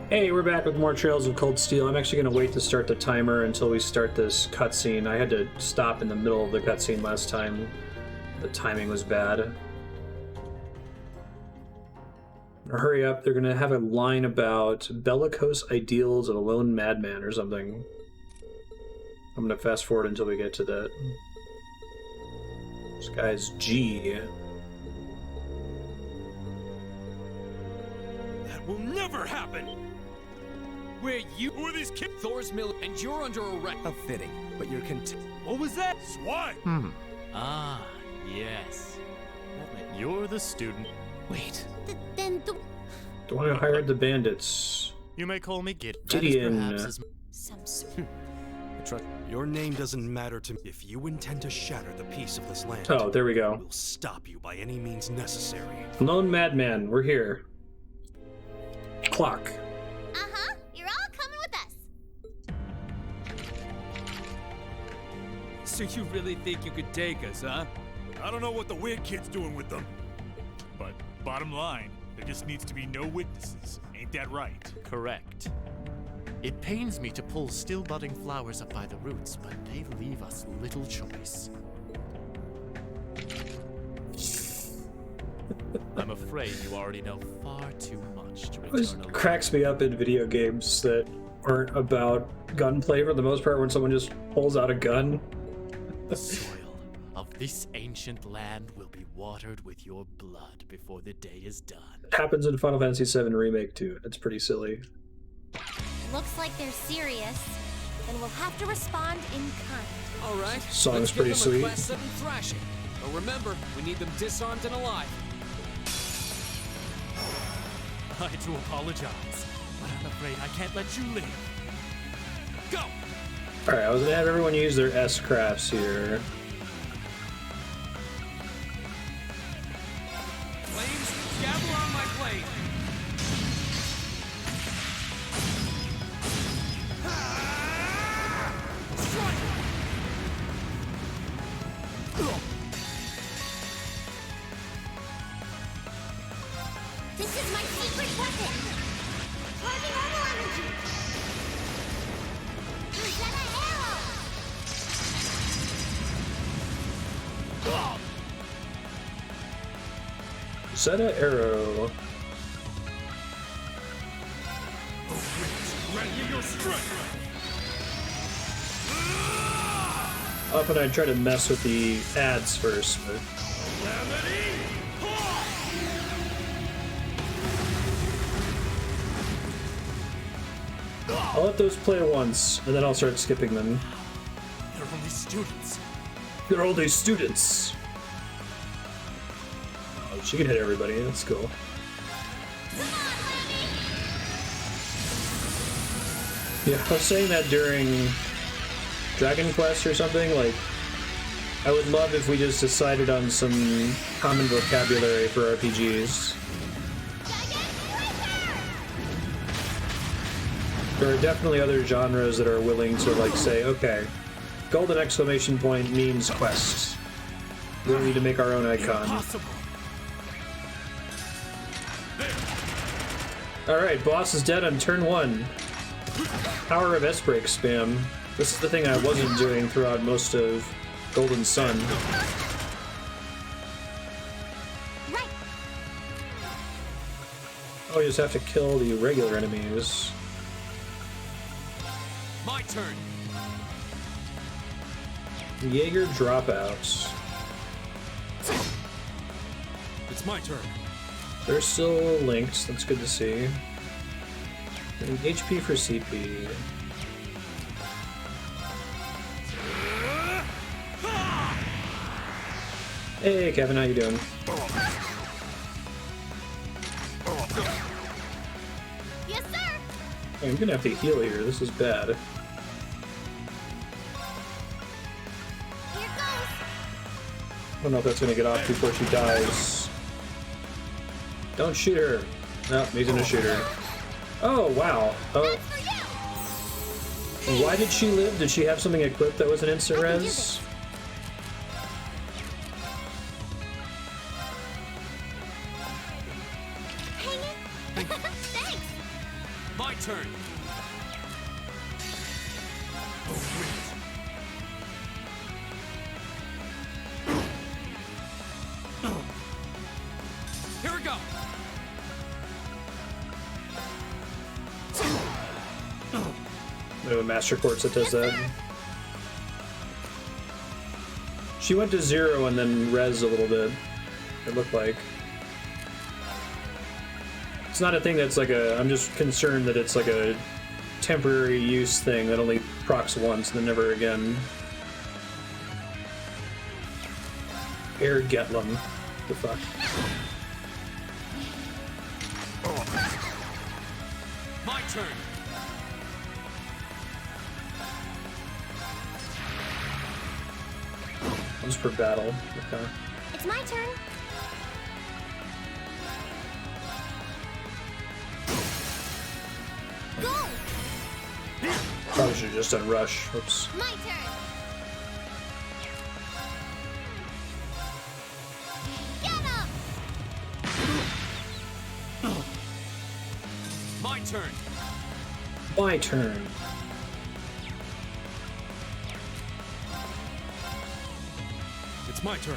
Hey, we're back with more Trails of Cold Steel. I'm actually going to wait to start the timer until we start this cutscene. I had to stop in the middle of the cutscene last time. The timing was bad. Hurry up, they're going to have a line about bellicose ideals of a lone madman or something. I'm going to fast forward until we get to that. This guy's G. That will never happen! Who are these kids? Thor's mill, and you're under arrest. How fitting, but you're What was that? Swine! Ah, yes. You're the student. Wait. The one who hired the bandits. You may call me Gideon. Gideon. Your name doesn't matter to me. If you intend to shatter the peace of this land, Oh, there we go. we'll stop you by any means necessary. Lone madman, we're here. Clock. Uh-huh. You're all coming with us. So you really think you could take us, huh? I don't know what the weird kid's doing with them. But bottom line, there just needs to be no witnesses. Ain't that right? Correct. It pains me to pull still budding flowers up by the roots, but they leave us little choice. I'm afraid you already know far too much to It always return alone. cracks me up in video games that aren't about gunplay for the most part, when someone just pulls out a gun. The soil of this ancient land will be watered with your blood before the day is done. It happens in Final Fantasy VII Remake too. It's pretty silly. Looks like they're serious. Then we'll have to respond in kind. All right. Song's let's pretty give them sweet. a class 7 thrashing. But remember, we need them disarmed and alive. I do apologize, but I'm afraid I can't let you live. Go! Alright, I was gonna have everyone use their S crafts here. Flames, gather on my blade. Strike! This is my secret weapon. Heavy normal energy. Rosetta arrow. Zeta Arrow. Ready your strength! Often I try to mess with the ads first, but I'll let those play once, and then I'll start skipping them. They're only students. They're all these students. Oh, she can hit everybody. That's cool. Yeah, I was saying that during Dragon Quest or something. Like, I would love if we just decided on some common vocabulary for RPGs. There are definitely other genres that are willing to, like, say, okay, golden exclamation point means quest. We don't need to make our own icon. Impossible. Alright, boss is dead on turn 1. Power of S-Break spam. This is the thing I wasn't doing throughout most of Golden Sun. Right. Oh, you just have to kill the regular enemies. My turn. Jaeger dropouts. It's my turn. They're still linked, that's good to see. And HP for CP. Hey Kevin, how you doing? Yes, sir. Oh, I'm gonna have to heal here, this is bad. Here goes. I don't know if that's gonna get off before she dies. Don't shoot her. No, he's gonna shoot her. Oh, wow. Oh, That's for you. why did she live? Did she have something equipped that was an instant I can do res? this. Hang it. Thanks. My turn. Here we go. We have a Master Quartz that does that. She went to 0 and then res a little bit, it looked like. It's not a thing that's like a... I'm just concerned that it's like a temporary use thing that only procs once and then never again. Air Getlum. The fuck? My turn. Once per battle. Okay. It's my turn. Go! Probably should have just done rush. Oops. My turn. Get up! My turn. My turn. It's my turn.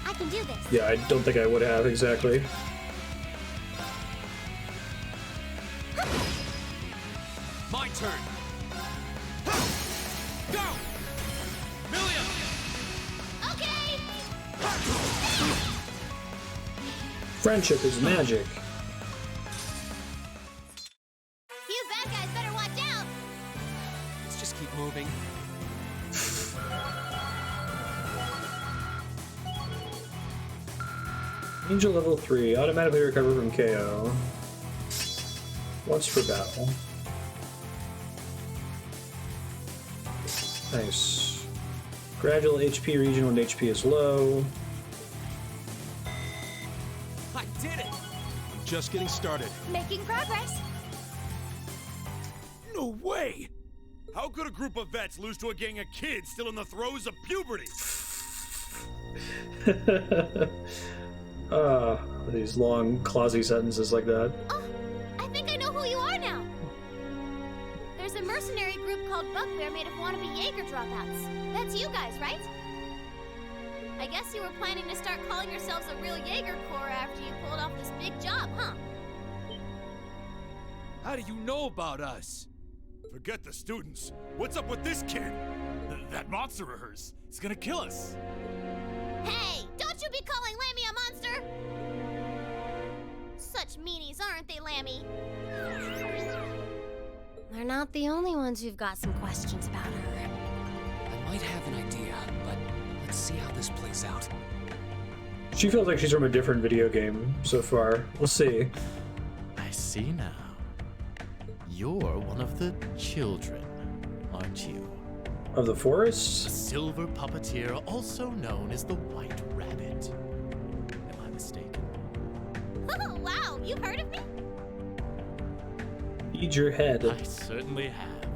I can do this. Yeah, I don't think I would have, exactly. My turn. Go! Milia! Okay! Friendship is magic. You bad guys better watch out! Let's just keep moving. Angel level 3, automatically recover from KO. Once per battle. Nice. Gradual HP region when HP is low. I did it! I'm just getting started. Making progress. No way! How could a group of vets lose to a gang of kids still in the throes of puberty? These long, clausy sentences like that. Oh, I think I know who you are now. There's a mercenary group called Bugbear made of wannabe Jaeger dropouts. That's you guys, right? I guess you were planning to start calling yourselves a real Jaeger Corps after you pulled off this big job, huh? How do you know about us? Forget the students. What's up with this kid? That monster of hers is gonna kill us. Hey, don't you be calling Lammy a monster! Such meanies, aren't they, Lammy? They're not the only ones who've got some questions about her. I might have an idea, but let's see how this plays out. She feels like she's from a different video game so far. We'll see. I see now. You're one of the children, aren't you? Of the A forest? silver puppeteer, also known as the White Rabbit. Am I mistaken? Oh, wow, you've heard of me? Feed your head. I certainly have.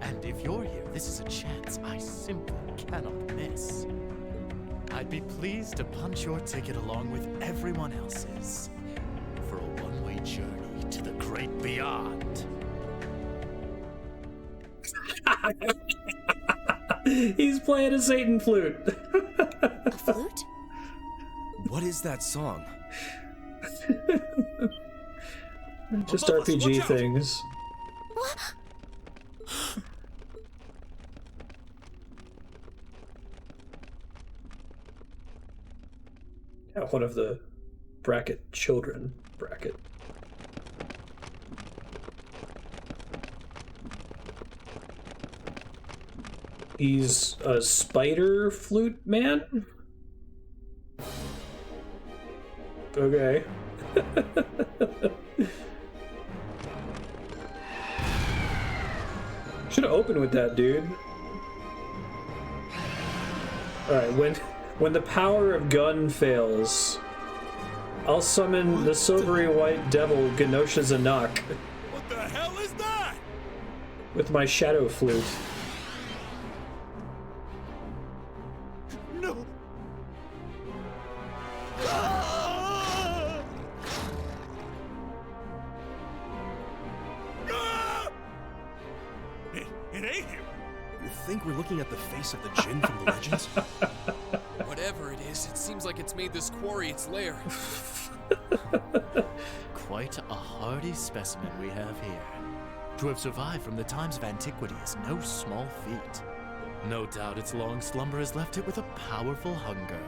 And if you're here, this is a chance I simply cannot miss. I'd be pleased to punch your ticket along with everyone else's for a one-way journey to the great beyond. He's playing a Satan flute. A flute? What is that song? Just Above us, RPG watch out. things. What? Yeah, one of the bracket children bracket. He's a spider flute man? Okay. Should have opened with that, dude. Alright, when the power of gun fails, I'll summon the silvery white devil Genosha Zanak What the hell is that? with my shadow flute. No. we're looking at the face of the Jinn from the legends? Whatever it is, it seems like it's made this quarry its lair. Quite a hardy specimen we have here. To have survived from the times of antiquity is no small feat. No doubt its long slumber has left it with a powerful hunger.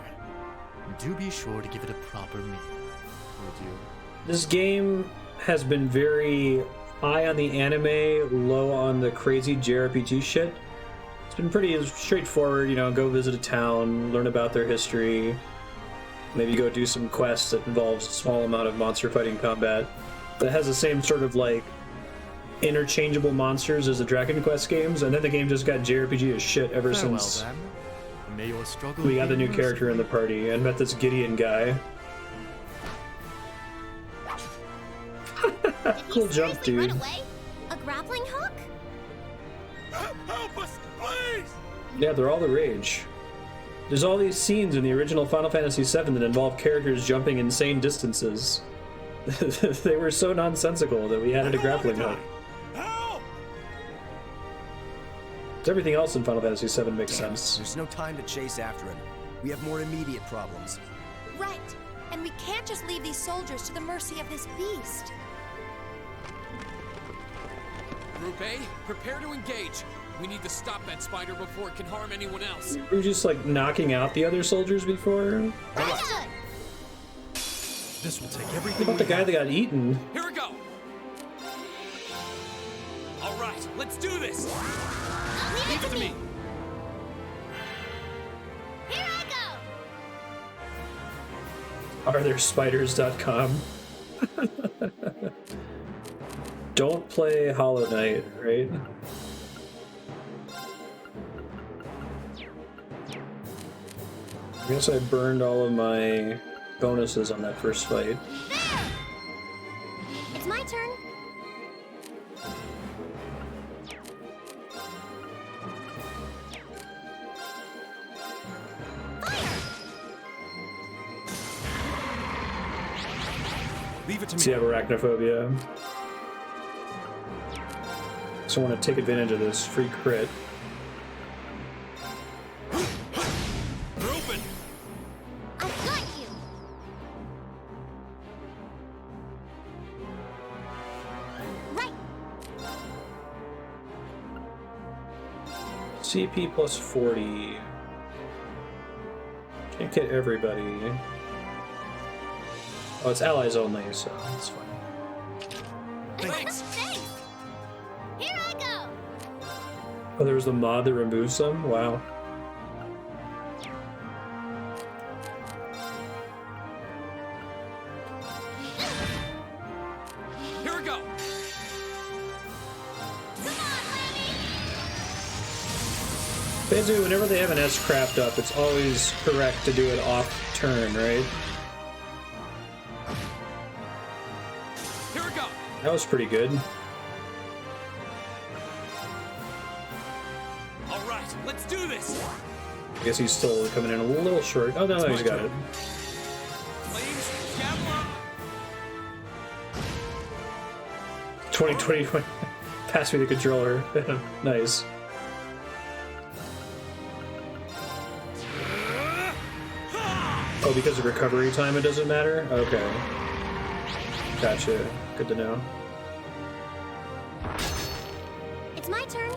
Do be sure to give it a proper meal, would you? This game has been very high on the anime, low on the crazy JRPG shit. It's been pretty straightforward, you know, go visit a town, learn about their history, maybe go do some quests that involves a small amount of monster fighting combat. But it has the same sort of like interchangeable monsters as the Dragon Quest games, and then the game just got JRPG as shit ever since Then. May your struggle we got the be new character in the party and met this Gideon guy. Did he Cool jump, seriously run dude. away? A grappling hook? Help us, please! Yeah, they're all the rage. There's all these scenes in the original Final Fantasy VII that involve characters jumping insane distances. They were so nonsensical that we added a grappling hook. Help! Everything else in Final Fantasy VII makes sense. There's no time to chase after him. We have more immediate problems. Right. And we can't just leave these soldiers to the mercy of this beast. Group A, prepare to engage. We need to stop that spider before it can harm anyone else. We were just like knocking out the other soldiers before. Understood. This will take What everything about the we guy have. that got eaten? Here we go. All right, let's do this. Leave it to me. Here I go. Arethspiders.com. Don't play Hollow Knight, right? I guess I burned all of my bonuses on that first fight. There. It's my turn. Leave it to So me. you have arachnophobia. So I want to take advantage of this free crit. They're open! I've got you. Right. CP plus 40. Can't get everybody. Oh, it's allies only, so that's fine. Thanks. Thanks. Here I go. Oh, there was the mod that removes them? Wow. Here we go. Come on, Lammy. Basically, whenever they have an S craft up, it's always correct to do it off turn, right? Here we go. That was pretty good. All right, let's do this. I guess he's still coming in a little short. Oh, no, he's got it. Flames, gather up. 2020. Pass me the controller. Nice. Oh, because of recovery time it doesn't matter? Okay. Gotcha. Good to know. It's my turn.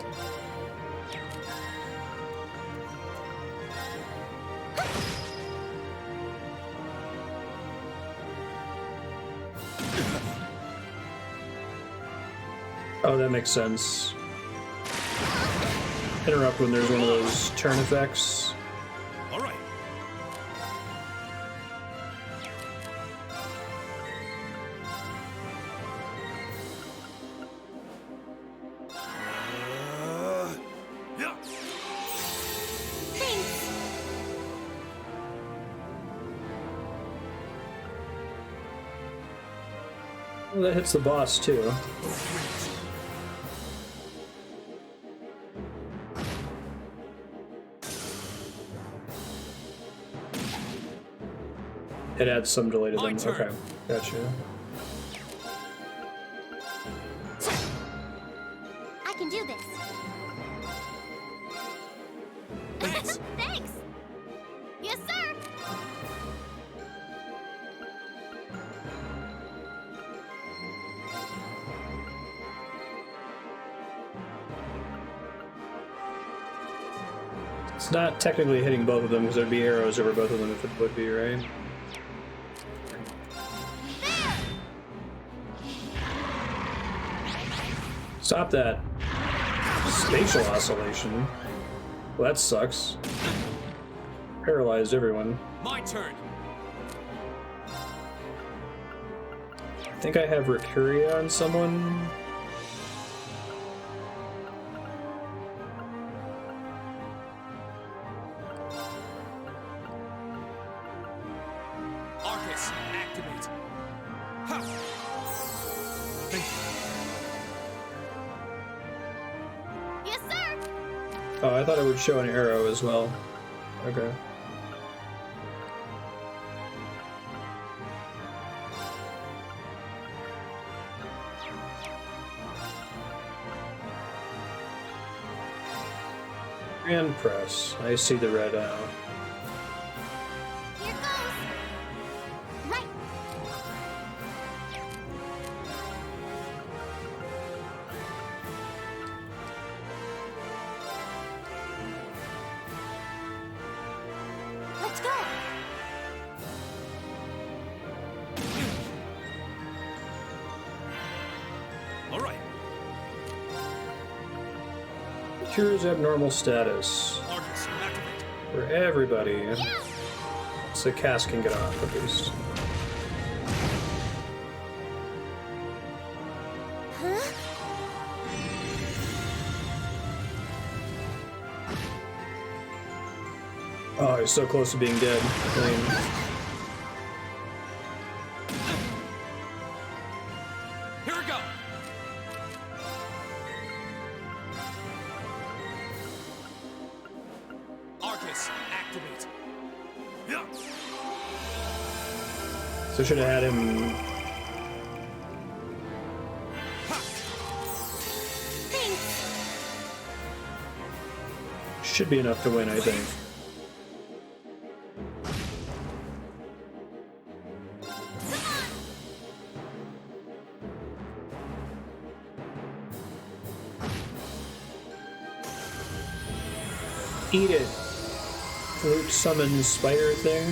Oh, that makes sense. Interrupt when there's one of those turn effects. All right. Yeah. Thanks. Well, that hits the boss, too. It adds some delay to My them. turn. Okay, gotcha. I can do this. It's not technically hitting both of them because there'd be arrows over both of them if it would be, right? Stop that. Spatial oscillation. Well, that sucks. Paralyzed everyone. My turn. I think I have Ricuria on someone. Arcus, activate. Ha! Thank you. Yes, sir. Oh, I thought it would show an arrow as well. Okay. Grand press. I see the red arrow. Here goes. Right. Let's go. All right. Cures abnormal status. Arcus, activate. For everybody. Yeah. So the cast can get off at least. Huh? Oh, he's so close to being dead. I mean, Here we go. Arcus, activate. Yeah. so should have had him. Thanks. Should be enough to win, I think. Eat it. Flute summon spider thing.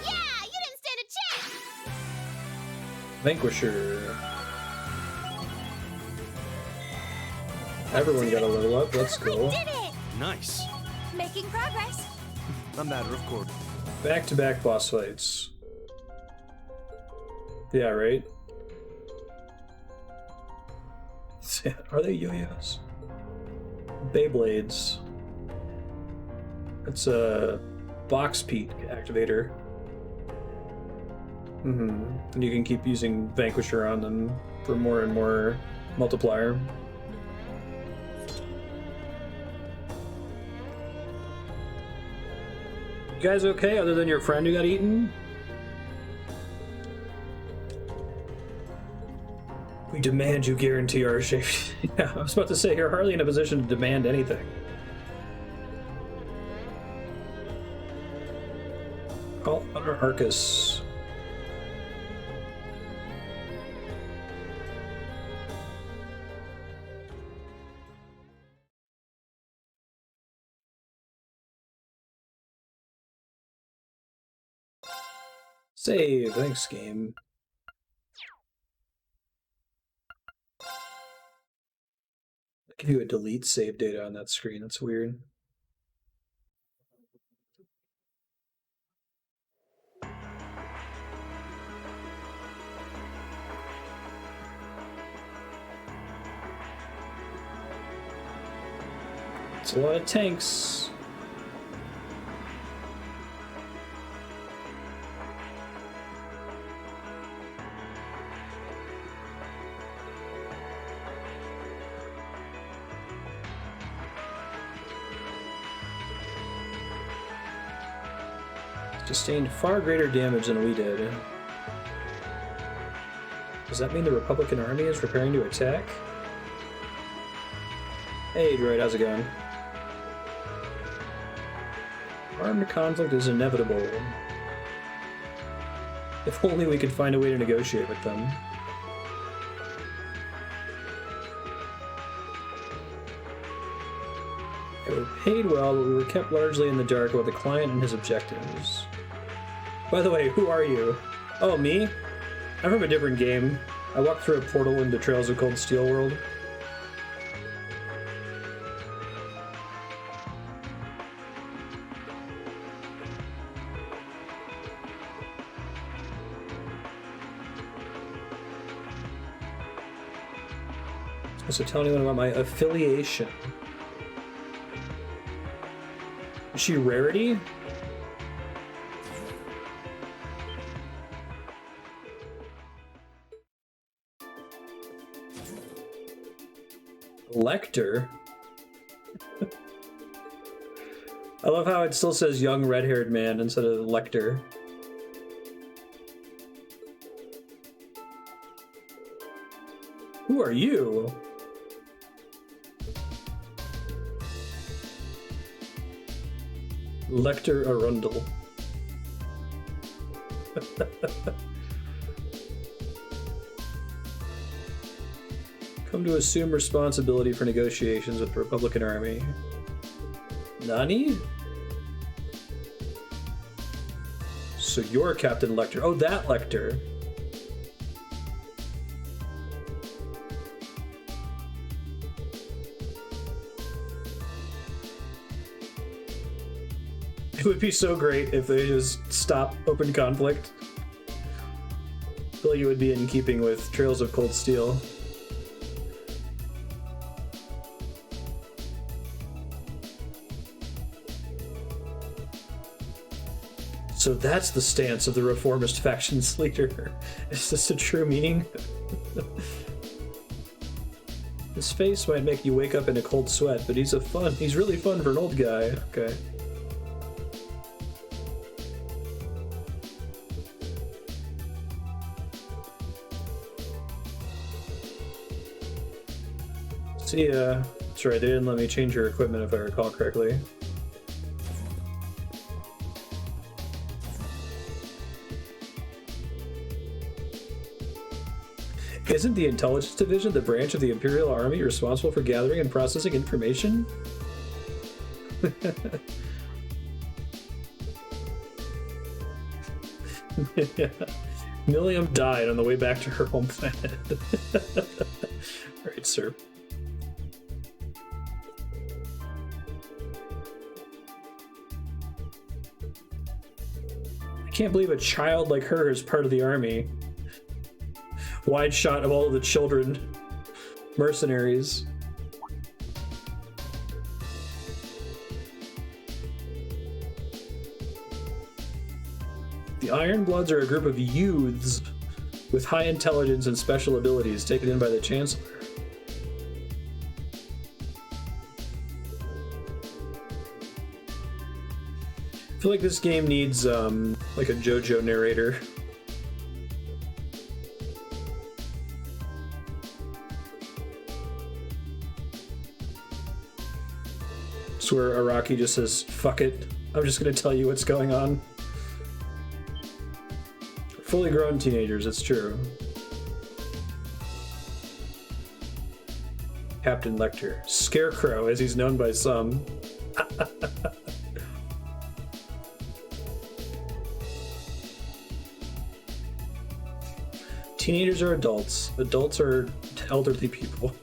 Yeah, you didn't stand a chance. Vanquisher. Everyone got a level up. Let's We go. did it. Nice. Making progress. A matter of course. Back-to-back boss fights. Yeah, right? Are they yo-yos? Beyblades. It's a box peak activator. And you can keep using Vanquisher on them for more and more multiplier. You guys okay, other than your friend who got eaten? We demand you guarantee our safety. Yeah, I was about to say, you're hardly in a position to demand anything. Call on our Arcus. Save. Thanks, game. I can do a delete save data on that screen. That's weird. It's a lot of tanks. Sustained far greater damage than we did. Does that mean the Republican army is preparing to attack? Hey, droid, how's it going? Armed conflict is inevitable. If only we could find a way to negotiate with them. were paid well, but we were kept largely in the dark about the client and his objectives. By the way, who are you? Oh, me? I'm from a different game. I walked through a portal into Trails of Cold Steel world. So tell anyone about my affiliation. Is she Rarity? Lecter? I love how it still says young red-haired man instead of Lecter. Who are you? Lecter Arundel. Come to assume responsibility for negotiations with the Republican Army. Nani? So you're Captain Lecter. Oh, that Lecter. It would be so great if they just stop open conflict. I feel like it would be in keeping with Trails of Cold Steel. So that's the stance of the reformist faction's leader. Is this a true meaning? His face might make you wake up in a cold sweat, but he's really fun for an old guy. Okay. See, that's right, they didn't let me change your equipment if I recall correctly. Isn't the Intelligence Division the branch of the Imperial Army responsible for gathering and processing information? Yeah. Milliam died on the way back to her home planet. Alright, sir. I can't believe a child like her is part of the army. Wide shot of all of the children. Mercenaries. The Ironbloods are a group of youths with high intelligence and special abilities taken in by the Chancellor. I feel like this game needs like a JoJo narrator. Where Araki just says, fuck it, I'm just gonna tell you what's going on. Fully grown teenagers, it's true. Captain Lecter. Scarecrow, as he's known by some. Teenagers are adults. Adults are elderly people.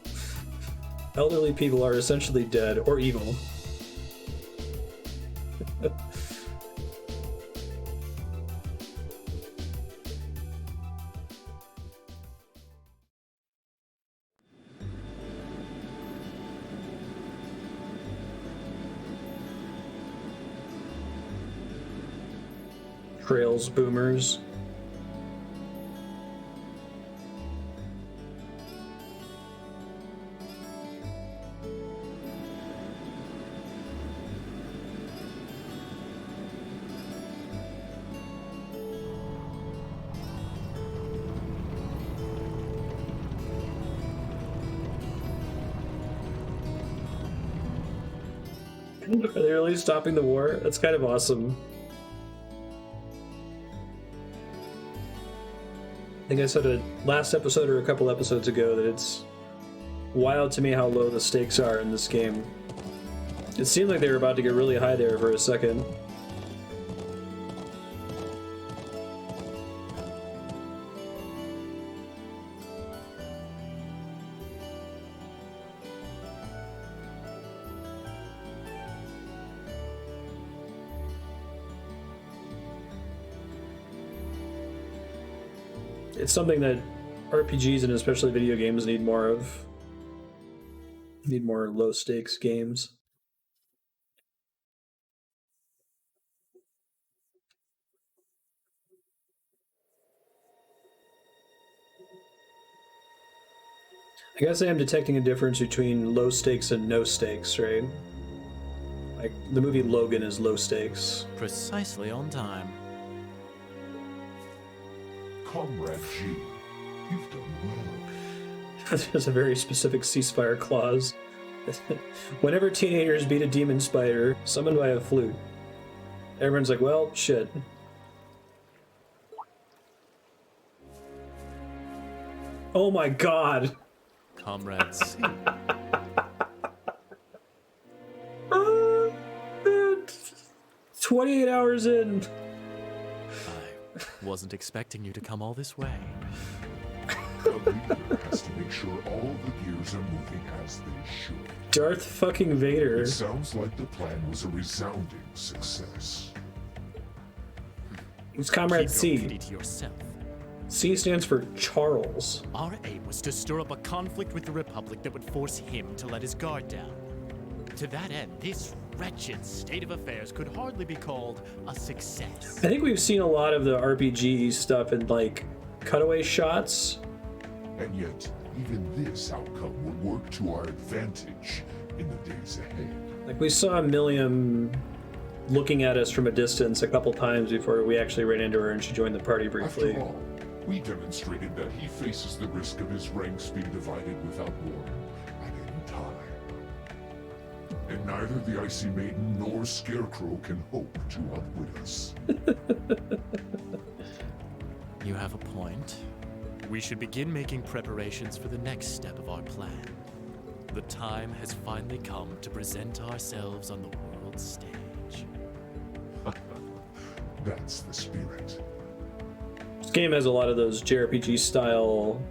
Elderly people are essentially dead or evil. Trails boomers. Are they really stopping the war? That's kind of awesome. I think I said it last episode or a couple episodes ago that it's wild to me how low the stakes are in this game. It seemed like they were about to get really high there for a second. It's something that RPGs and especially video games need more of. Need more low stakes games. I guess I am detecting a difference between low stakes and no stakes, right? Like the movie Logan is low stakes. Precisely on time. Comrade G, you've done well. There's a very specific ceasefire clause. Whenever teenagers beat a demon spider summoned by a flute, everyone's like, well, shit. Oh my god. Comrade C. 28 hours in. I wasn't expecting you to come all this way. The leader has to make sure all the gears are moving as they should. Darth fucking Vader. It sounds like the plan was a resounding success. It's Comrade Keep your C. pity to yourself. C stands for Charles. Our aim was to stir up a conflict with the Republic that would force him to let his guard down. To that end, this wretched state of affairs could hardly be called a success. I think we've seen a lot of the RPG stuff in like cutaway shots. And yet, even this outcome would work to our advantage in the days ahead. Like we saw Milliam looking at us from a distance a couple times before we actually ran into her and she joined the party briefly. After all, we demonstrated that he faces the risk of his ranks being divided without warning at any time. And neither the Icy Maiden nor Scarecrow can hope to outwit us. You have a point. We should begin making preparations for the next step of our plan. The time has finally come to present ourselves on the world stage. That's the spirit. This game has a lot of those JRPG style,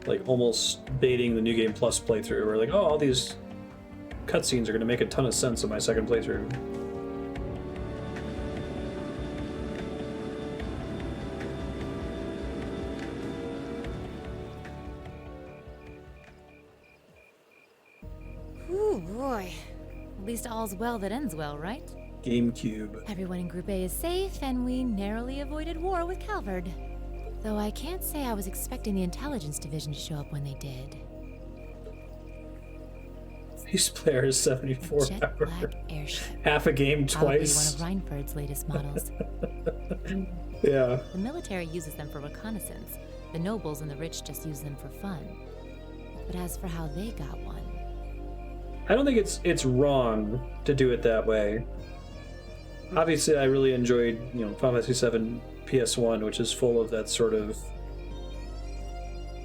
like almost baiting the New Game Plus playthrough, where like, oh, all these cutscenes are going to make a ton of sense in my second playthrough. Ooh, boy. At least all's well that ends well, right? GameCube. Everyone in Group A is safe, and we narrowly avoided war with Calvard. Though I can't say I was expecting the Intelligence Division to show up when they did. Each player is 74 Jet hours. black airship. Half a game twice. Probably one of Reinford's latest models. Yeah. The military uses them for reconnaissance. The nobles and the rich just use them for fun. But as for how they got one... I don't think it's wrong to do it that way. Obviously, I really enjoyed, Final Fantasy VII PS1, which is full of that sort of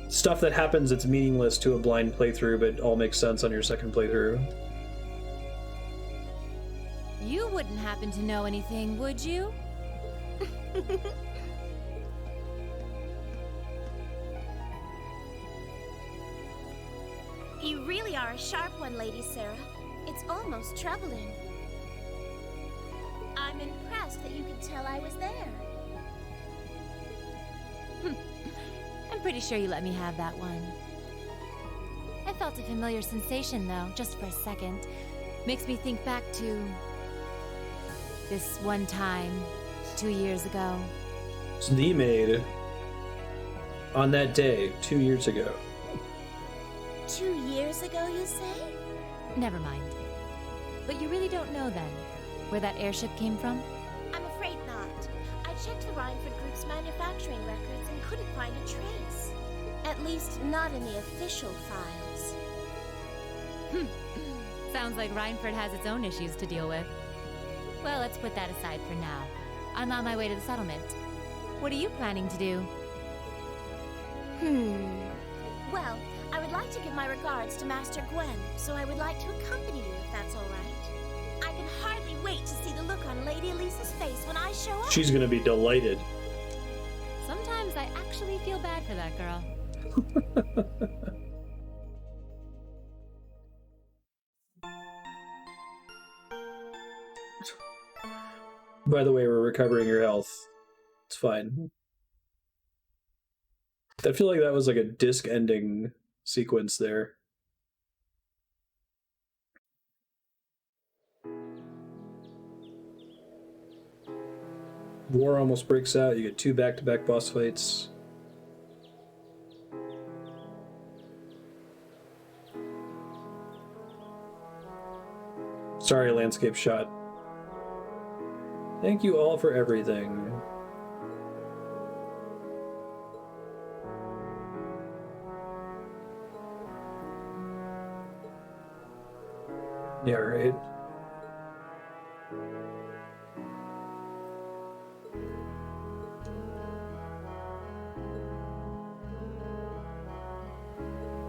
stuff that happens that's meaningless to a blind playthrough, but all makes sense on your second playthrough. You wouldn't happen to know anything, would you? You really are a sharp one, Lady Sarah. It's almost troubling. I'm impressed that you could tell I was there. I'm pretty sure you let me have that one. I felt a familiar sensation, though, just for a second. Makes me think back to... this one time, 2 years ago. It's the maid on that day, 2 years ago. 2 years ago, you say? Never mind. But you really don't know, then, where that airship came from? I'm afraid not. I checked the Reinford Group's manufacturing records and couldn't find a trace. At least, not in the official files. Sounds like Reinford has its own issues to deal with. Well, let's put that aside for now. I'm on my way to the settlement. What are you planning to do? Well, I would like to give my regards to Master Gwen, so I would like to accompany you if that's all right. wait to see the look on Lady Elisa's face when I show up. She's gonna be delighted. Sometimes I actually feel bad for that girl. By the way, we're recovering your health. It's fine. I feel like that was like a disc ending sequence there. War almost breaks out. You get 2 back-to-back boss fights. Sorry, landscape shot. Thank you all for everything. Yeah, right.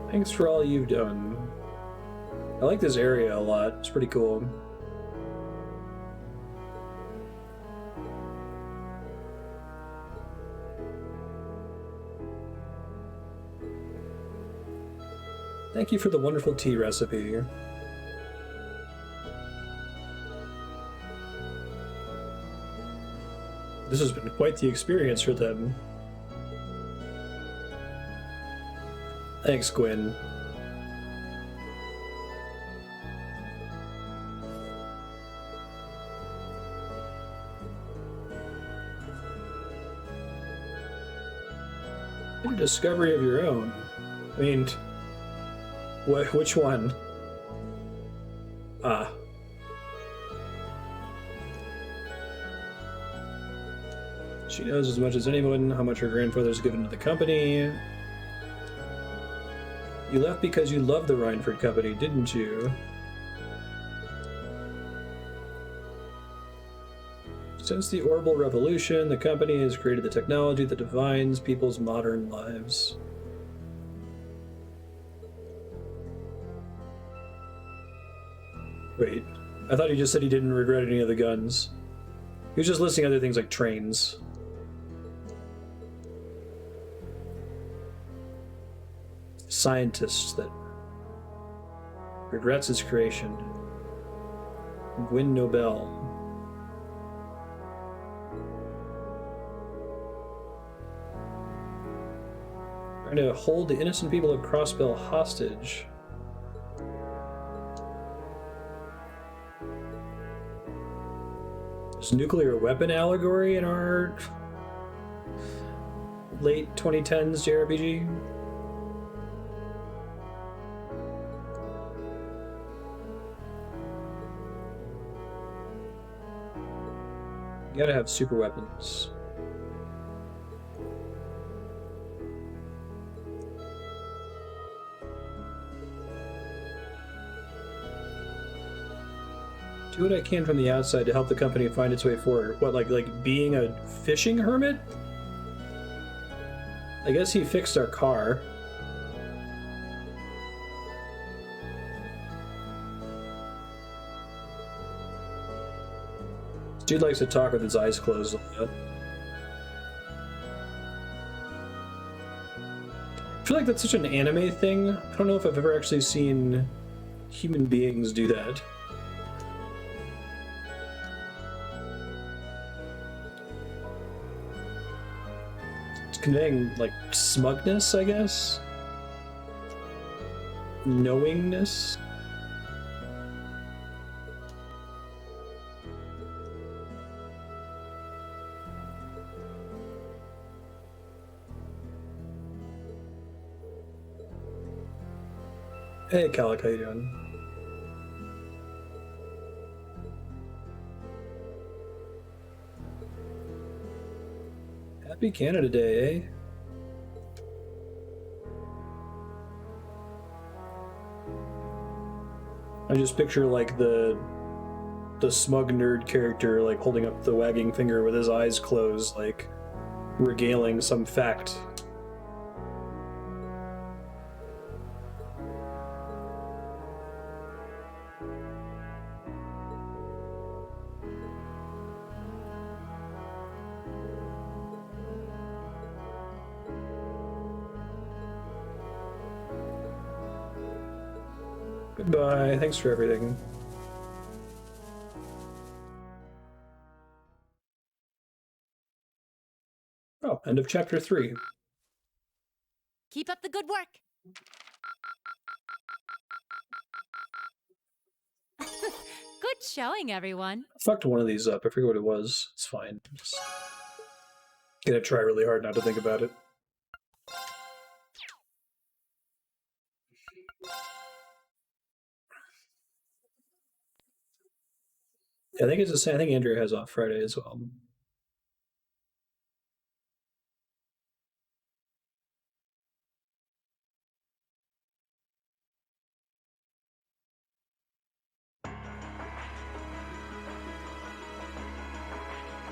Thanks for all you've done. I like this area a lot. It's pretty cool. Thank you for the wonderful tea recipe. This has been quite the experience for them. Thanks, Gwen. A discovery of your own. I mean, which one? Ah. She knows as much as anyone how much her grandfather's given to the company. You left because you loved the Rhineford Company, didn't you? Since the Orbital Revolution, the company has created the technology that defines people's modern lives. Wait, I thought he just said he didn't regret any of the guns. He was just listing other things like trains. Scientist that regrets his creation. Gwyn Nobel. Trying to hold the innocent people of Crossbell hostage. There's nuclear weapon allegory in our late 2010s JRPG. You gotta have super weapons. Do what I can from the outside to help the company find its way forward. What, like being a fishing hermit? I guess he fixed our car. Dude likes to talk with his eyes closed a lot. I feel like that's such an anime thing. I don't know if I've ever actually seen human beings do that. It's conveying, like, smugness, I guess? Knowingness? Hey, Calic, how you doing? Happy Canada Day, eh? I just picture, like, the smug nerd character, like, holding up the wagging finger with his eyes closed, like, regaling some fact. Goodbye. Thanks for everything. Oh, end of chapter 3. Keep up the good work. Good showing, everyone. I fucked one of these up. I forget what it was. It's fine. Just gonna try really hard not to think about it. Yeah, I think it's the same. I think Andrea has off Friday as well.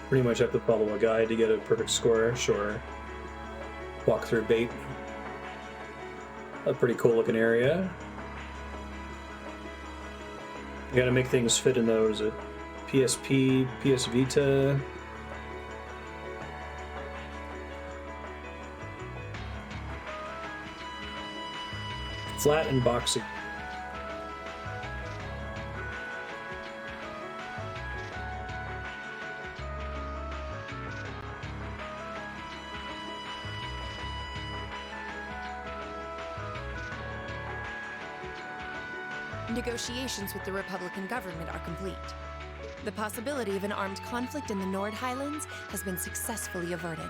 Pretty much have to follow a guide to get a perfect score. Sure. Walk through bait. A pretty cool looking area. You gotta make things fit in those. PSP, PS Vita. Flat and boxy. Negotiations with the Republican government are complete. The possibility of an armed conflict in the Nord Highlands has been successfully averted.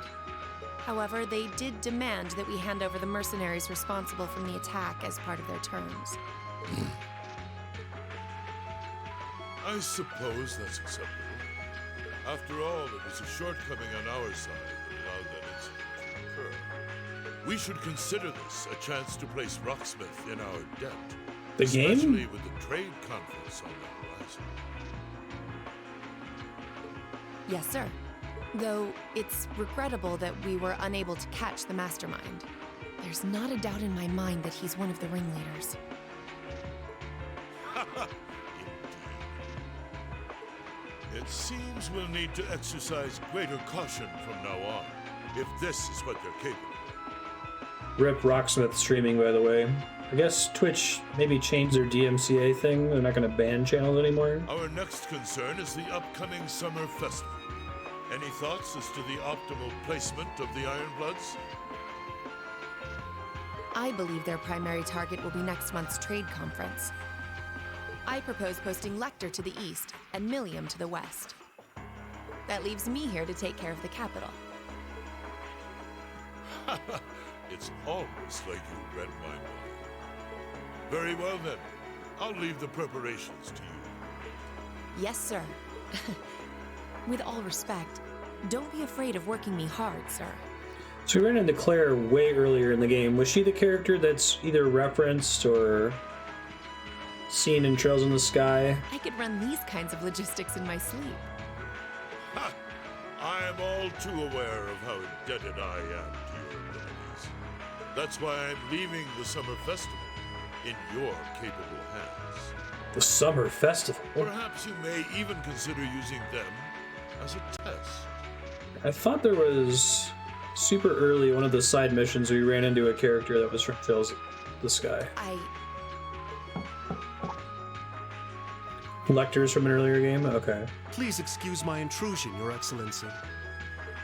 However, they did demand that we hand over the mercenaries responsible from the attack as part of their terms. I suppose that's acceptable. After all, it was a shortcoming on our side that allowed that incident to occur. We should consider this a chance to place Rocksmith in our debt. The game? Especially with the trade conference on the horizon. Yes, sir. Though it's regrettable that we were unable to catch the mastermind. There's not a doubt in my mind that he's one of the ringleaders. It seems we'll need to exercise greater caution from now on, if this is what they're capable of. Rip Rocksmith streaming, by the way. I guess Twitch maybe changed their DMCA thing. They're not going to ban channels anymore. Our next concern is the upcoming summer festival. Any thoughts as to the optimal placement of the Ironbloods? I believe their primary target will be next month's trade conference. I propose posting Lecter to the east and Millium to the west. That leaves me here to take care of the capital. It's almost like you read my mind. Very well then. I'll leave the preparations to you. Yes, sir. With all respect, don't be afraid of working me hard, sir. So we ran into Claire way earlier in the game. Was she the character that's either referenced or seen in Trails in the Sky? I could run these kinds of logistics in my sleep. Ha! I am all too aware of how indebted I am to your abilities. That's why I'm leaving the summer festival in your capable hands. The Summer Festival? Perhaps you may even consider using them as a test. I thought there was super early one of the side missions we ran into a character that was from Trails in the Sky. Lecters from an earlier game? Okay. Please excuse my intrusion, Your Excellency.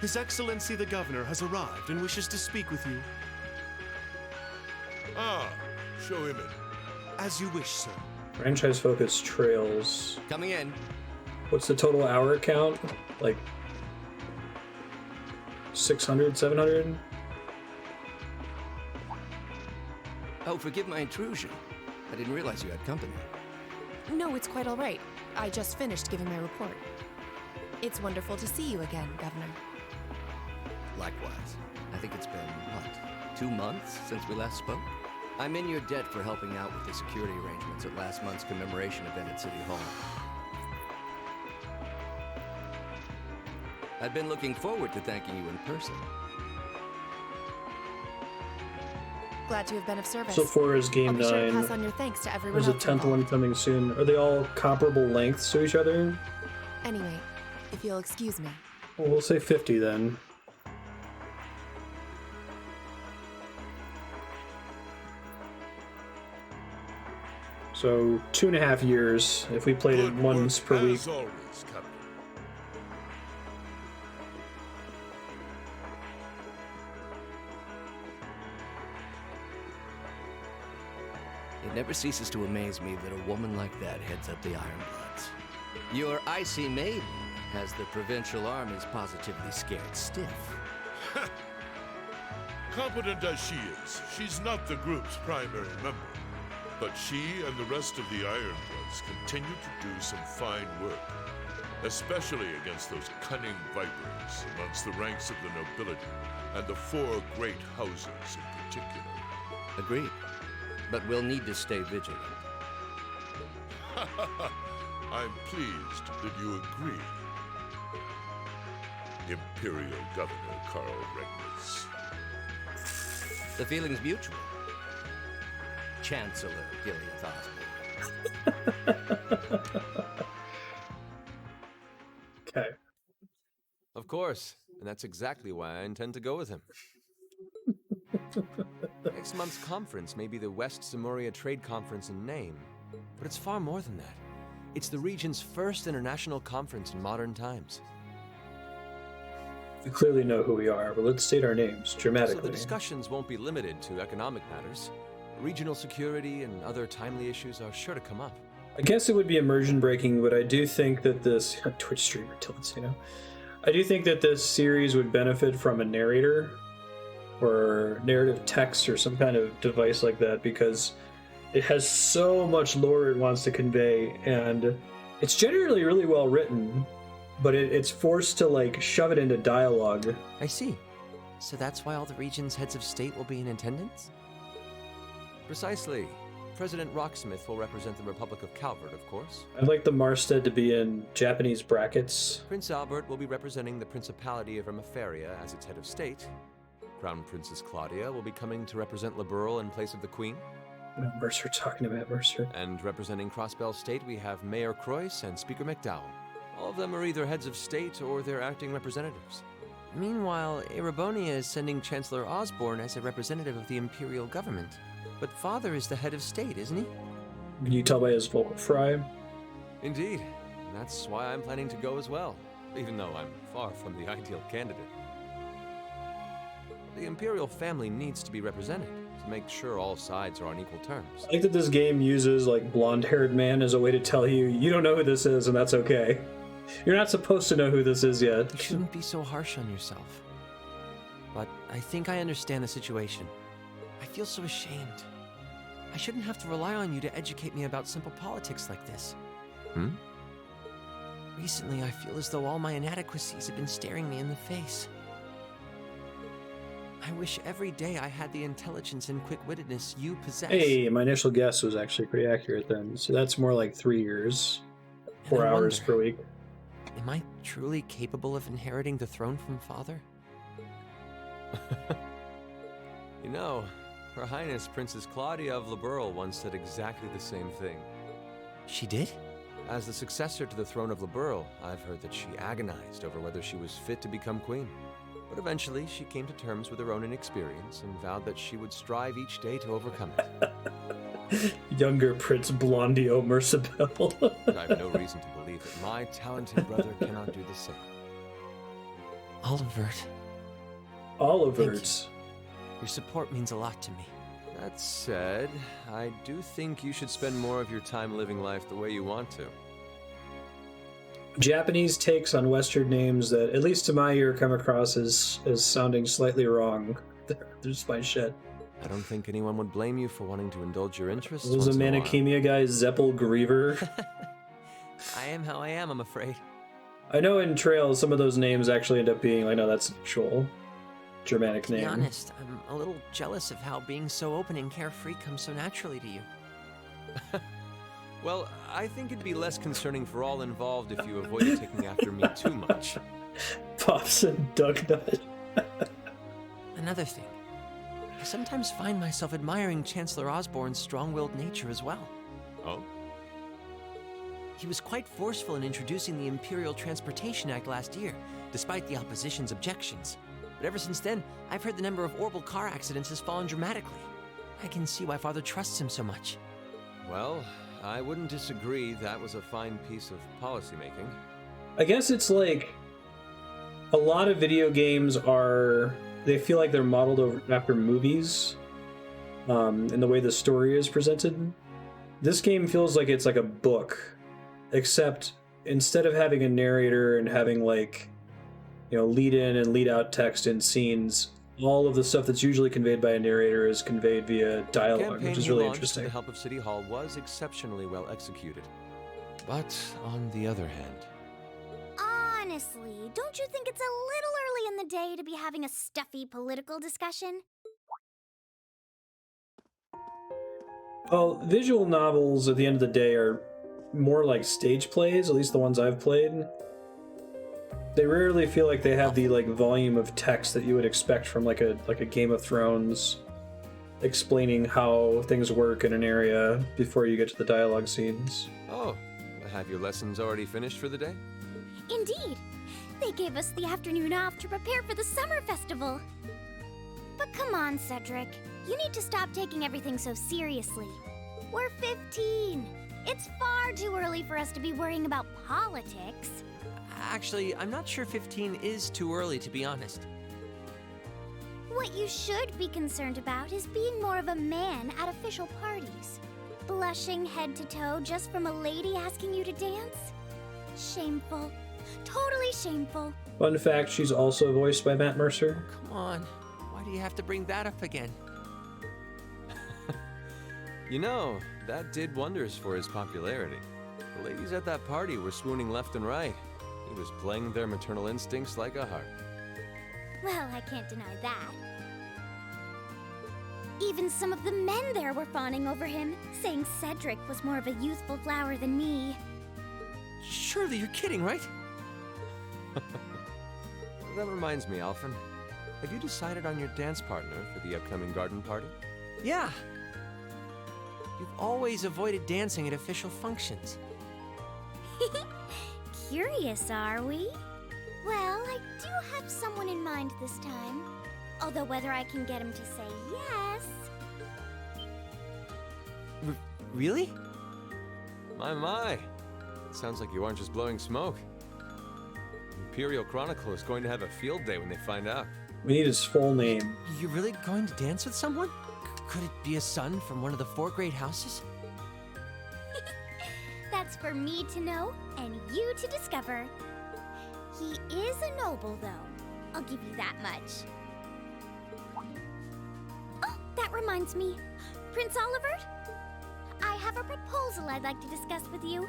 His Excellency the Governor has arrived and wishes to speak with you. Ah, show him in. As you wish, sir. Franchise focus Trails. Coming in. What's the total hour count? Like 600, 700? Oh, forgive my intrusion. I didn't realize you had company. No, it's quite all right. I just finished giving my report. It's wonderful to see you again, Governor. Likewise. I think it's been, what, 2 months since we last spoke? I'm in your debt for helping out with the security arrangements at last month's commemoration event at City Hall. I've been looking forward to thanking you in person. Glad to have been of service. So 4 is game I'll be 9. sure to pass on your thanks to everyone There's a else 10th involved. one coming soon. Are they all comparable lengths to each other? Anyway, if you'll excuse me. Well, we'll say 50 then. So So 2.5 years if we played it once per week. As always, Captain. It never ceases to amaze me that a woman like that heads up the Ironbloods. Your icy maiden has the provincial armies positively scared stiff. Competent as she is, she's not the group's primary member. But she and the rest of the Ironbloods continue to do some fine work, especially against those cunning vipers amongst the ranks of the nobility and the 4 great houses in particular. Agreed. But we'll need to stay vigilant. I'm pleased that you agree, Imperial Governor Carl Regnus. The feeling's mutual. Chancellor Gideon Osborne. Okay. Of course, and that's exactly why I intend to go with him. Next month's conference may be the West Samoria Trade Conference in name, but it's far more than that. It's the region's first international conference in modern times. You clearly know who we are, but let's state our names dramatically. So the discussions won't be limited to economic matters. Regional security and other timely issues are sure to come up. I guess it would be immersion breaking, but I do think that this Twitch streamer tilts, I do think that this series would benefit from a narrator or narrative text or some kind of device like that, because it has so much lore it wants to convey, and it's generally really well written, but it's forced to like shove it into dialogue. I see. So that's why all the region's heads of state will be in attendance? Precisely. President Rocksmith will represent the Republic of Calvert, of course. I'd like the Marstead to be in Japanese brackets. Prince Albert will be representing the Principality of Remaferia as its head of state. Crown Princess Claudia will be coming to represent Liberl in place of the Queen. No, Mercer talking about Mercer. And representing Crossbell State, we have Mayor Croyce and Speaker McDowell. All of them are either heads of state or their acting representatives. Meanwhile, Erebonia is sending Chancellor Osborne as a representative of the Imperial government. But Father is the head of state, isn't he? Can you tell by his vocal fry? Indeed. And that's why I'm planning to go as well, even though I'm far from the ideal candidate. The Imperial family needs to be represented to make sure all sides are on equal terms. I like that this game uses like blonde-haired man as a way to tell you you don't know who this is, and that's okay. You're not supposed to know who this is yet. You shouldn't be so harsh on yourself. But I think I understand the situation. I feel so ashamed. I shouldn't have to rely on you to educate me about simple politics like this. Recently, I feel as though all my inadequacies have been staring me in the face. I wish every day I had the intelligence and quick-wittedness you possess. Hey, my initial guess was actually pretty accurate then. So that's more like 3 years. 4 hours per week. Am I truly capable of inheriting the throne from Father? You know, Her Highness Princess Claudia of Liberl once said exactly the same thing. She did? As the successor to the throne of Liberl, I've heard that she agonized over whether she was fit to become queen. But eventually, she came to terms with her own inexperience and vowed that she would strive each day to overcome it. Younger Prince Blondio Mercibel. I have no reason to believe that my talented brother cannot do the same. Olivert. Olivert. Your support means a lot to me. That said, I do think you should spend more of your time living life the way you want to. Japanese takes on Western names that, at least to my ear, come across as sounding slightly wrong. They're just my shit. I don't think anyone would blame you for wanting to indulge your interests. Was a Manakemia guy Zeppel Griever? I am how I am, I'm afraid. I know in Trails some of those names actually end up being like, no, that's an actual Germanic name. To be honest, I'm a little jealous of how being so open and carefree comes so naturally to you. Well, I think it'd be less concerning for all involved if you avoided taking after me too much. Pops and Dugnut. Another thing. I sometimes find myself admiring Chancellor Osborne's strong-willed nature as well. Oh? He was quite forceful in introducing the Imperial Transportation Act last year, despite the opposition's objections. But ever since then, I've heard the number of orbital car accidents has fallen dramatically. I can see why Father trusts him so much. Well, I wouldn't disagree. That was a fine piece of policymaking. I guess it's like a lot of video games they feel like they're modeled after movies, in the way the story is presented. This game feels like it's like a book, except instead of having a narrator and having like, lead in and lead out text in scenes, all of the stuff that's usually conveyed by a narrator is conveyed via dialogue, which is really interesting. With the help of City Hall was exceptionally well executed. But on the other hand... Honestly, don't you think it's a little early in the day to be having a stuffy political discussion? Well, visual novels at the end of the day are more like stage plays, at least the ones I've played. They rarely feel like they have the volume of text that you would expect from like a Game of Thrones explaining how things work in an area before you get to the dialogue scenes. Oh, have your lessons already finished for the day? Indeed. They gave us the afternoon off to prepare for the summer festival. But come on, Cedric. You need to stop taking everything so seriously. We're 15. It's far too early for us to be worrying about politics. Actually, I'm not sure 15 is too early, to be honest. What you should be concerned about is being more of a man at official parties. Blushing head to toe just from a lady asking you to dance? Shameful. Totally shameful. Fun fact, she's also voiced by Matt Mercer. Come on. Why do you have to bring that up again? That did wonders for his popularity. The ladies at that party were swooning left and right. He was playing their maternal instincts like a harp. Well, I can't deny that. Even some of the men there were fawning over him, saying Cedric was more of a youthful flower than me. Surely you're kidding, right? That reminds me, Alphen. Have you decided on your dance partner for the upcoming garden party? Yeah. You've always avoided dancing at official functions. Curious, are we? Well, I do have someone in mind this time. Although whether I can get him to say yes... Really? My. It sounds like you aren't just blowing smoke. Imperial Chronicle is going to have a field day when they find out. We need his full name. You're really going to dance with someone? Could it be a son from one of the 4 great houses? That's for me to know and you to discover. He is a noble, though. I'll give you that much. Oh, that reminds me. Prince Olivert? I have a proposal I'd like to discuss with you.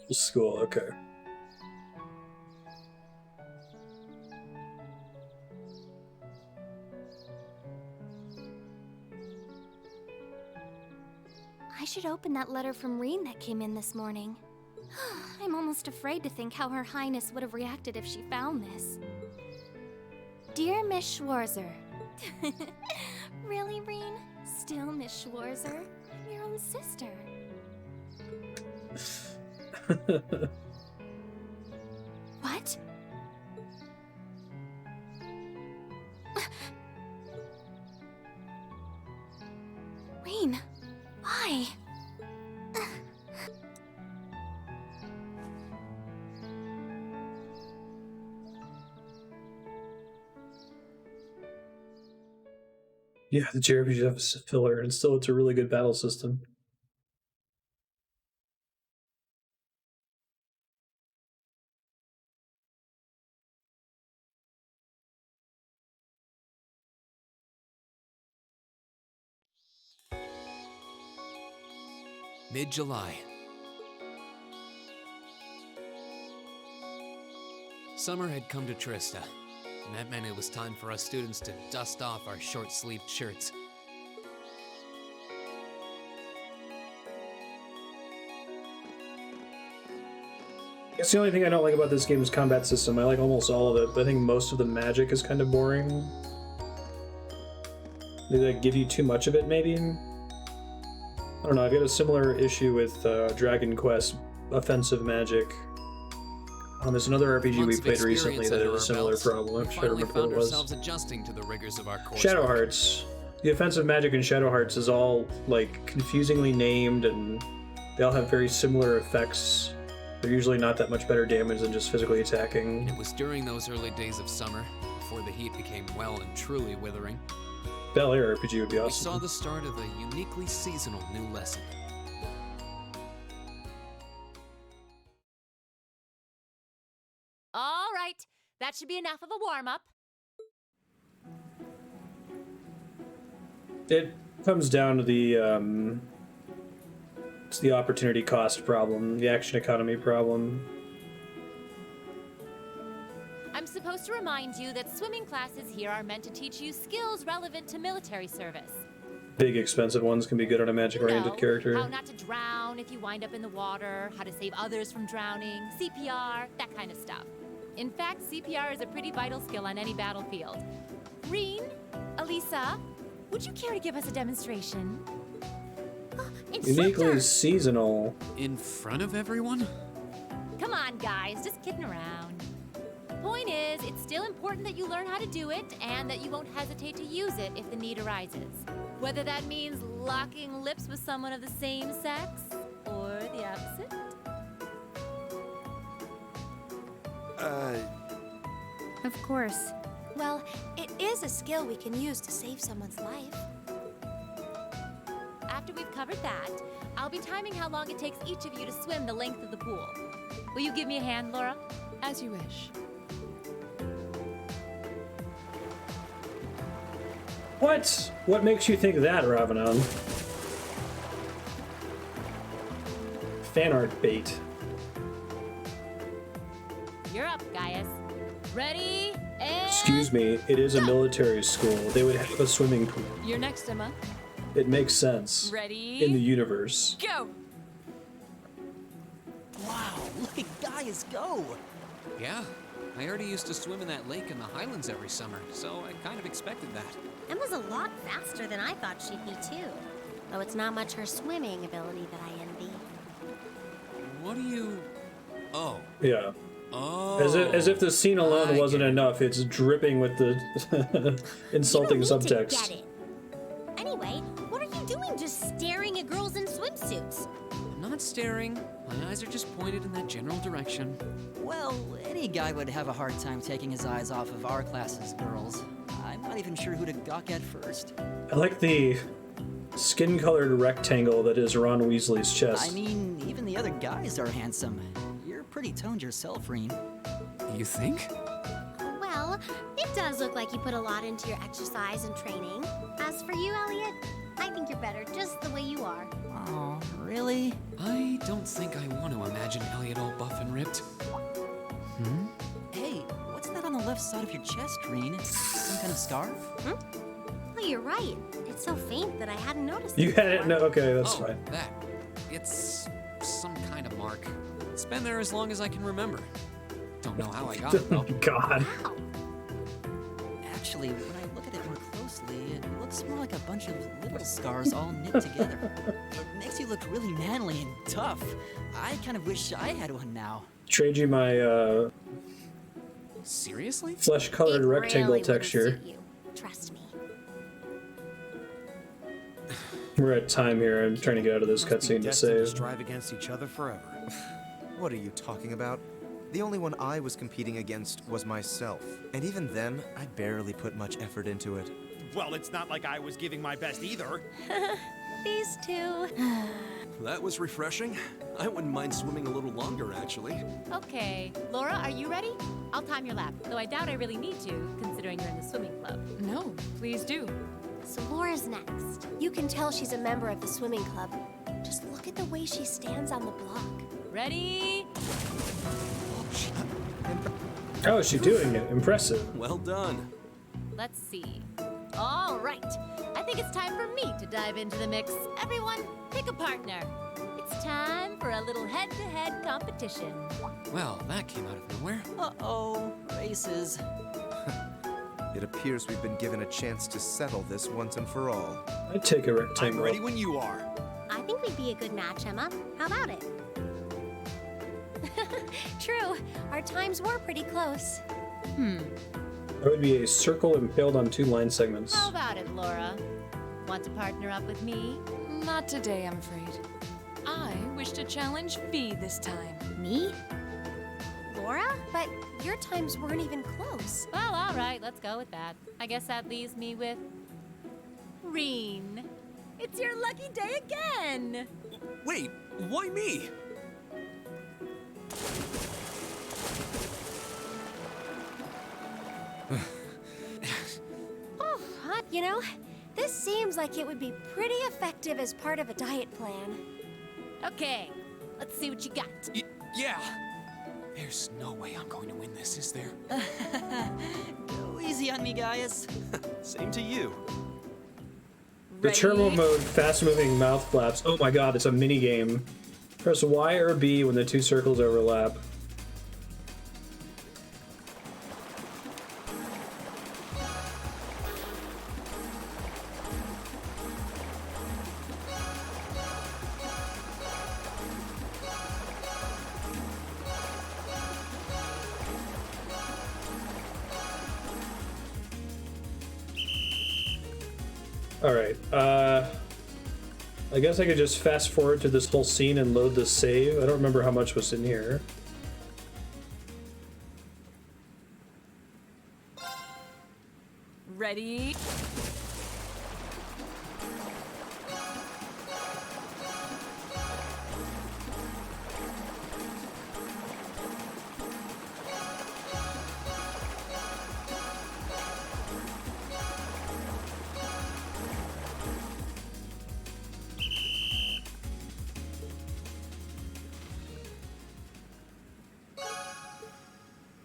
School, okay. I should open that letter from Reen that came in this morning. I'm almost afraid to think how Her Highness would have reacted if she found this. Dear Miss Schwarzer. Really, Reen? Still Miss Schwarzer? I'm your own sister. What? Reen, why? Yeah, the JRPG have a filler, and still it's a really good battle system. Mid-July. Summer had come to Trista, and that meant it was time for us students to dust off our short-sleeved shirts. It's the only thing I don't like about this game's combat system. I like almost all of it, but I think most of the magic is kind of boring. Did they give you too much of it, maybe? I don't know, I've got a similar issue with Dragon Quest offensive magic. There's another RPG we played recently that had a similar problem. I'm trying to remember what it was. Adjusting to the rigors of our course. Shadow Hearts. The offensive magic in Shadow Hearts is all, like, confusingly named, and they all have very similar effects. They're usually not that much better damage than just physically attacking. It was during those early days of summer, before the heat became well and truly withering. Bel Air RPG would be We awesome. saw the start of a uniquely seasonal new lesson. All right, that should be enough of a warm-up. It comes down to the, it's the opportunity cost problem, the action economy problem. I'm supposed to remind you that swimming classes here are meant to teach you skills relevant to military service. Big, expensive ones can be good on a magic-oriented character. How not to drown if you wind up in the water, how to save others from drowning, CPR, that kind of stuff. In fact, CPR is a pretty vital skill on any battlefield. Reen, Elisa, would you care to give us a demonstration? Uniquely seasonal. In front of everyone? Come on, guys, just kidding around. Point is, it's still important that you learn how to do it and that you won't hesitate to use it if the need arises. Whether that means locking lips with someone of the same sex or the opposite. Of course. Well, it is a skill we can use to save someone's life. After we've covered that, I'll be timing how long it takes each of you to swim the length of the pool. Will you give me a hand, Laura? As you wish. What? What makes you think that, Ravanon? Fan art bait. You're up, Gaius. Ready? And... Excuse me, it is a military school. They would have a swimming pool. You're next, Emma. It makes sense. Ready? In the universe. Go! Wow, look at Gaius go! Yeah, I already used to swim in that lake in the Highlands every summer, so I kind of expected that. Emma's a lot faster than I thought she'd be, too. Though it's not much her swimming ability that I envy. What do you... Oh. Yeah. Oh. As if the scene alone wasn't enough, it's dripping with the insulting subtext. Get it. Anyway, what are you doing just staring at girls in swimsuits? I'm not staring. My eyes are just pointed in that general direction. Well, any guy would have a hard time taking his eyes off of our class's girls. I'm not even sure who to gawk at first. I like the skin-colored rectangle that is Ron Weasley's chest. I mean, even the other guys are handsome. You're pretty toned yourself, Reen. You think? Well, it does look like you put a lot into your exercise and training. As for you, Elliot, I think you're better just the way you are. Oh, really? I don't think I want to imagine Elliot all buff and ripped. Hey, what's that on the left side of your chest, Reen? Some kind of scarf? Oh, you're right. It's so faint that I hadn't noticed You it had it? before. No, okay, that's Oh, fine. that. It's some kind of mark. It's been there as long as I can remember. Don't know how I got it, though. God. Actually, when I look at it more closely, it looks more like a bunch of little scars all knit together. It makes you look really manly and tough. I kind of wish I had one now. Trade you my Seriously? flesh-colored It rectangle really wouldn't texture. suit you. Trust me. We're at time here. I'm trying to get out of this Must be cutscene to destined to save. strive against each other forever. What are you talking about? The only one I was competing against was myself. And even then, I barely put much effort into it. Well, it's not like I was giving my best either. These two. That was refreshing. I wouldn't mind swimming a little longer, actually. Okay. Laura, are you ready? I'll time your lap, though I doubt I really need to, considering you're in the swimming club. No, please do. So Laura's next. You can tell she's a member of the swimming club. Just look at the way she stands on the block. Ready? How is she doing it? Impressive. Well done. Let's see. All right. I think it's time for me to dive into the mix. Everyone, pick a partner. It's time for a little head-to-head competition. Well, that came out of nowhere. Uh-oh, races. It appears we've been given a chance to settle this once and for all. I'd take a rectangle. I'm ready when you are. I think we'd be a good match, Emma. How about it? True. Our times were pretty close. That would be a circle impaled on 2 line segments. How about it, Laura? Want to partner up with me? Not today, I'm afraid. I wish to challenge Fee this time. Me? Laura? But your times weren't even close. Well, all right, let's go with that. I guess that leaves me with Reen. It's your lucky day again. Wait, why me? You know, this seems like it would be pretty effective as part of a diet plan. Okay, let's see what you got. Yeah. There's no way I'm going to win this, is there? Go easy on me, Gaius. Same to you. The turbo mode, fast-moving mouth flaps. Oh my god, it's a mini game. Press Y or B when the 2 circles overlap. Alright, I guess I could just fast forward to this whole scene and load the save. I don't remember how much was in here. Ready?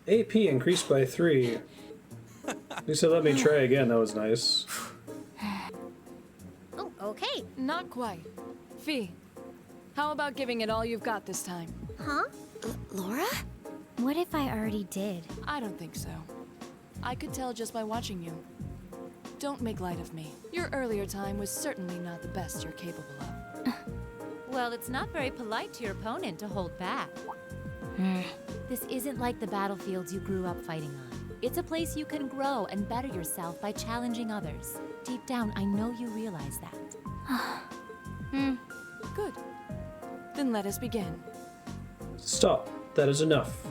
AP increased by 3. At least they let me try again, that was nice. Oh, okay. Not quite. Fee, how about giving it all you've got this time? Huh? Laura? What if I already did? I don't think so. I could tell just by watching you. Don't make light of me. Your earlier time was certainly not the best you're capable of. Well, it's not very polite to your opponent to hold back. This isn't like the battlefields you grew up fighting on. It's a place you can grow and better yourself by challenging others. Deep down, I know you realize that. Good. Then let us begin. Stop. That is enough.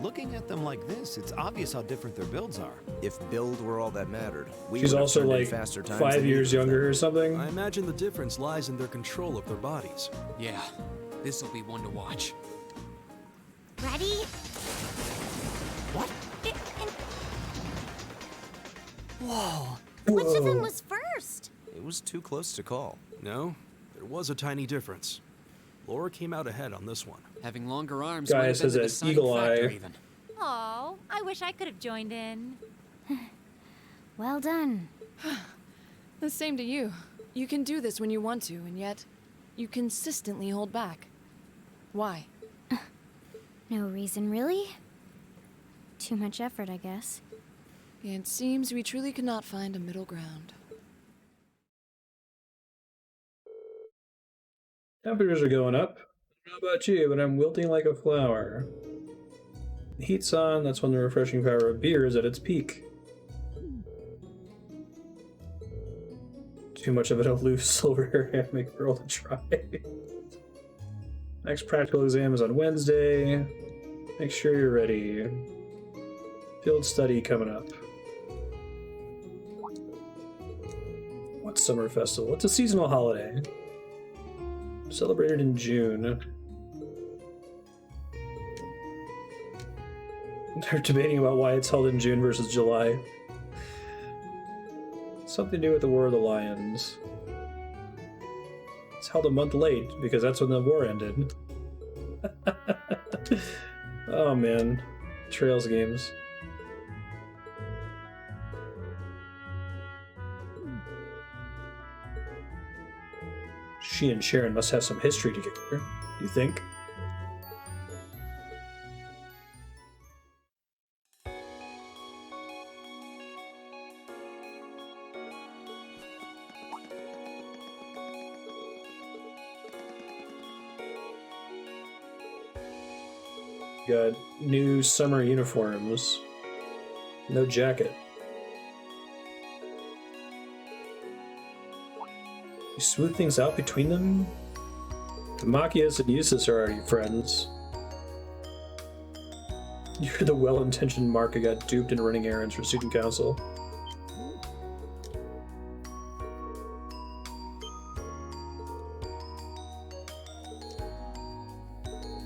Looking at them like this, it's obvious how different their builds are. If build were all that mattered, we She's would have also turned in like faster times 5 than years either of them. younger or something. I imagine the difference lies in their control of their bodies. Yeah, this'll be one to watch. Ready? What? Whoa. Which of them was first? It was too close to call. No, there was a tiny difference. Laura came out ahead on this one. Having longer arms Guy might have been says the an deciding eagle factor eye. even. Oh, I wish I could have joined in. Well done. The same to you. You can do this when you want to, and yet you consistently hold back. Why? No reason, really? Too much effort, I guess. It seems we truly cannot find a middle ground. Temperatures are going up. I don't know about you, but I'm wilting like a flower. The heat's on, that's when the refreshing power of beer is at its peak. Too much of an aloof silver-haired hammock girl to try. Next practical exam is on Wednesday. Make sure you're ready. Field study coming up. What's Summer Festival? It's a seasonal holiday. Celebrated in June. They're debating about why it's held in June versus July. Something to do with the War of the Lions. It's held a month late because that's when the war ended. Oh man, Trails games. She and Sharon must have some history together, you think? Got new summer uniforms. No jacket. You smooth things out between them? The Machias and Eustace are already friends. You're the well-intentioned mark who got duped in running errands for student council.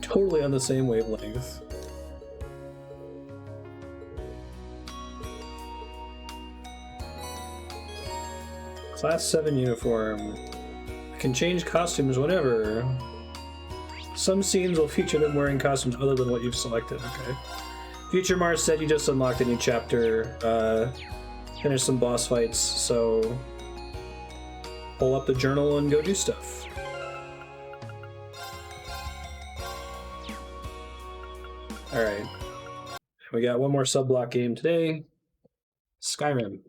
Totally on the same wavelength. Class 7 uniform. I can change costumes whenever. Some scenes will feature them wearing costumes other than what you've selected. Okay. Future Mars said you just unlocked a new chapter. Finished some boss fights, so pull up the journal and go do stuff. Alright. We got one more sub-block game today. Skyrim.